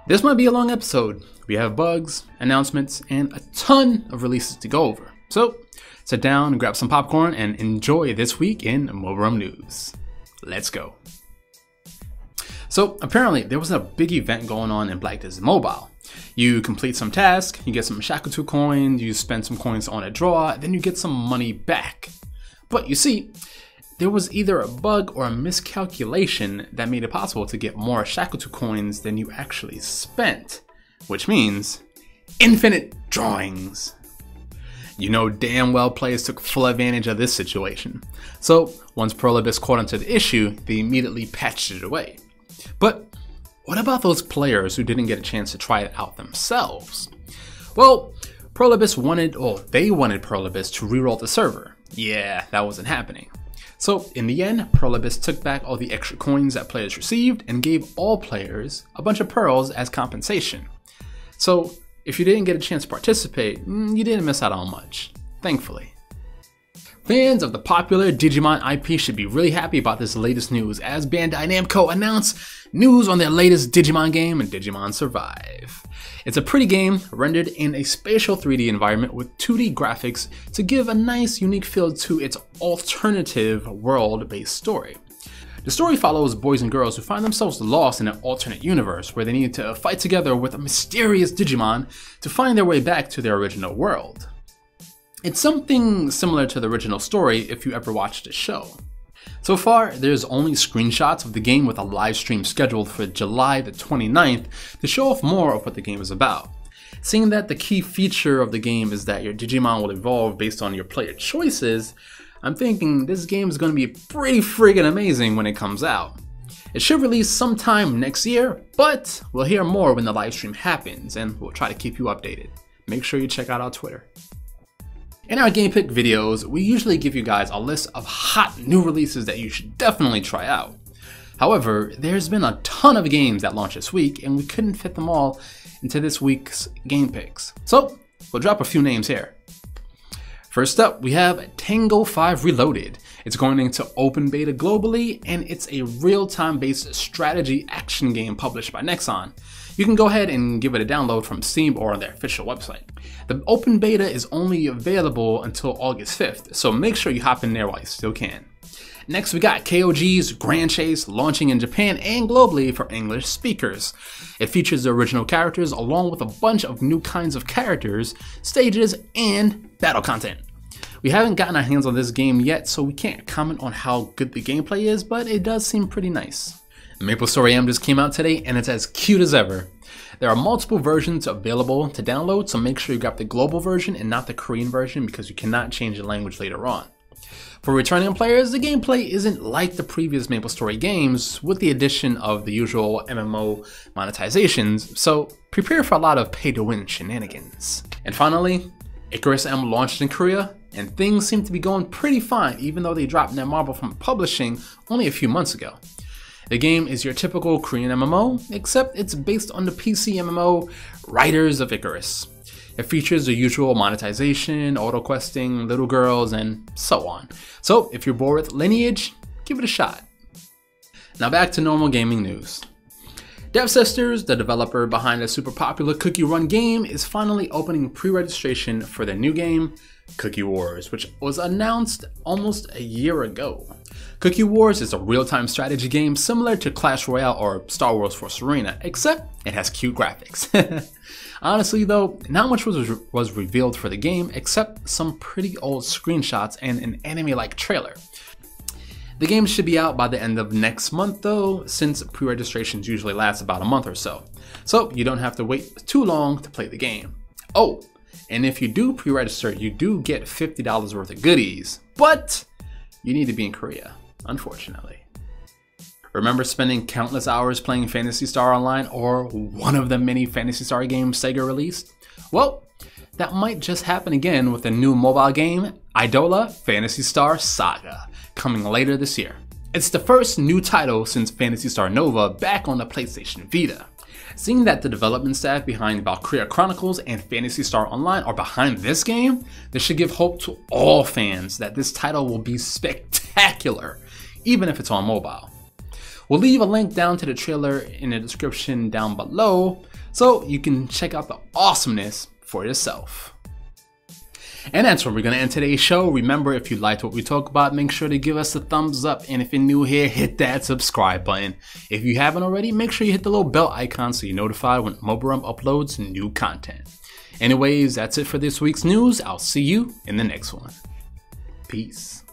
This might be a long episode. We have bugs, announcements, and a ton of releases to go over. So sit down and grab some popcorn and enjoy this week in Mobirum news. Let's go. So apparently there was a big event going on in Black Desert Mobile. You complete some tasks, you get some Shakutu coins, you spend some coins on a draw, then you get some money back. But you see, there was either a bug or a miscalculation that made it possible to get more Shakutu coins than you actually spent, which means infinite drawings. You know damn well players took full advantage of this situation. So once Prolibus caught onto the issue, they immediately patched it away. But what about those players who didn't get a chance to try it out themselves? Well, Prolibus wanted Prolibus to reroll the server. Yeah, that wasn't happening. So in the end, Prolibus took back all the extra coins that players received and gave all players a bunch of pearls as compensation. So if you didn't get a chance to participate, you didn't miss out on much, thankfully. Fans of the popular Digimon IP should be really happy about this latest news, as Bandai Namco announced news on their latest Digimon game, Digimon Survive. It's a pretty game rendered in a spatial 3D environment with 2D graphics to give a nice unique feel to its alternative world-based story. The story follows boys and girls who find themselves lost in an alternate universe where they need to fight together with a mysterious Digimon to find their way back to their original world. It's something similar to the original story if you ever watched the show. So far, there's only screenshots of the game with a live stream scheduled for July the 29th to show off more of what the game is about. Seeing that the key feature of the game is that your Digimon will evolve based on your player choices, I'm thinking this game is going to be pretty friggin' amazing when it comes out. It should release sometime next year, but we'll hear more when the live stream happens, and we'll try to keep you updated. Make sure you check out our Twitter. In our game pick videos, we usually give you guys a list of hot new releases that you should definitely try out. However, there's been a ton of games that launched this week, and we couldn't fit them all into this week's game picks. So we'll drop a few names here. First up, we have Tango 5 Reloaded. It's going into open beta globally, and it's a real-time based strategy action game published by Nexon. You can go ahead and give it a download from Steam or on their official website. The open beta is only available until August 5th, so make sure you hop in there while you still can. Next, we got KOG's Grand Chase, launching in Japan and globally for English speakers. It features the original characters along with a bunch of new kinds of characters, stages, and battle content. We haven't gotten our hands on this game yet, so we can't comment on how good the gameplay is, but it does seem pretty nice. Maple Story M just came out today, and it's as cute as ever. There are multiple versions available to download, so make sure you grab the global version and not the Korean version because you cannot change the language later on. For returning players, the gameplay isn't like the previous Maple Story games with the addition of the usual MMO monetizations, so prepare for a lot of pay-to-win shenanigans. And finally, Icarus M launched in Korea, and things seem to be going pretty fine even though they dropped Netmarble from publishing only a few months ago. The game is your typical Korean MMO, except it's based on the PC MMO Riders of Icarus. It features the usual monetization, auto-questing, little girls, and so on. So if you're bored with Lineage, give it a shot. Now back to normal gaming news. DevSisters, the developer behind the super popular Cookie Run game, is finally opening pre-registration for their new game, Cookie Wars, which was announced almost a year ago. Cookie Wars is a real-time strategy game similar to Clash Royale or Star Wars Force Arena, except it has cute graphics. Honestly though, not much was revealed for the game except some pretty old screenshots and an anime-like trailer. The game should be out by the end of next month though, since pre-registrations usually last about a month or so. So you don't have to wait too long to play the game. Oh, and if you do pre-register, you do get $50 worth of goodies, but you need to be in Korea, unfortunately. Remember spending countless hours playing Phantasy Star Online or one of the many Phantasy Star games Sega released? Well, that might just happen again with a new mobile game, Idola Phantasy Star Saga, coming later this year. It's the first new title since Phantasy Star Nova back on the PlayStation Vita. Seeing that the development staff behind Valkyria Chronicles and Phantasy Star Online are behind this game, this should give hope to all fans that this title will be spectacular, even if it's on mobile. We'll leave a link down to the trailer in the description down below, so you can check out the awesomeness for yourself. And that's where we're going to end today's show. Remember, if you liked what we talk about, make sure to give us a thumbs up. And if you're new here, hit that subscribe button. If you haven't already, make sure you hit the little bell icon so you're notified when Mobirum uploads new content. Anyways, that's it for this week's news. I'll see you in the next one. Peace.